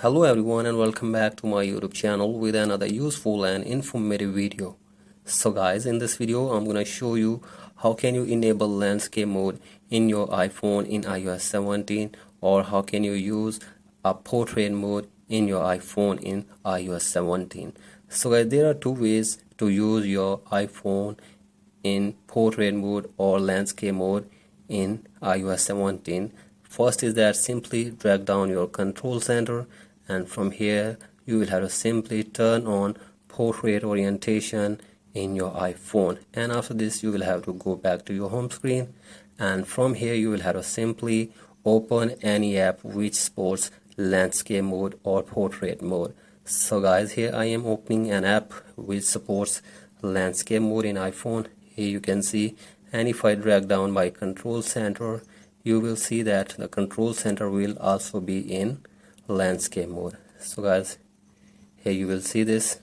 Hello everyone and welcome back to my YouTube channel with another useful and informative video. So guys, in this video I'm gonna show you how can you enable landscape mode in your iPhone in iOS 17, or how can you use a portrait mode in your iPhone in iOS 17. So guys, there are two ways to use your iPhone in portrait mode or landscape mode in iOS 17. First is that simply drag down your control center, and from here you will have to simply turn on portrait orientation in your iPhone, and after this you will have to go back to your home screen, and from here you will have to simply open any app which supports landscape mode or portrait mode. So guys, here I am opening an app which supports landscape mode in iPhone. Here you can see, and if I drag down my control center, you will see that the control center will also be in landscape mode. So guys, here you will see this.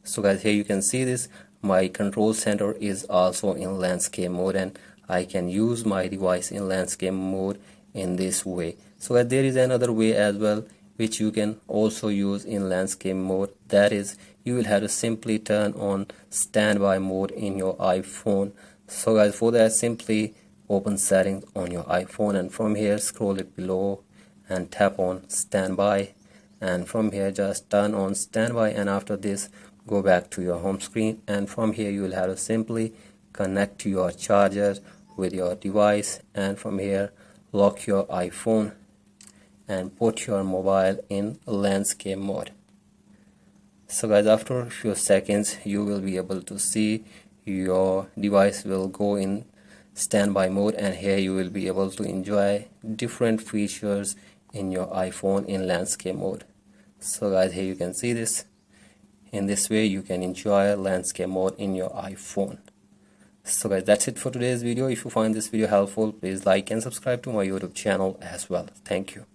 So guys, here you can see this, my control center is also in landscape mode, and I can use my device in landscape mode in this way. So guys, there is another way as well which you can also use in landscape mode. That is, you will have to simply turn on standby mode in your iPhone. So guys, for that simply open settings on your iPhone, and from here scroll it below and tap on standby, and from here just turn on standby, and after this go back to your home screen, and from here you will have to simply connect to your charger with your device, and from here lock your iPhone and put your mobile in landscape mode. So guys, after a few seconds you will be able to see your device will go in standby mode, and here you will be able to enjoy different features in your iPhone in landscape mode. So guys, here you can see this. In this way you can enjoy landscape mode in your iPhone. So guys, that's it for today's video. If you find this video helpful, please like and subscribe to my YouTube channel as well. Thank you.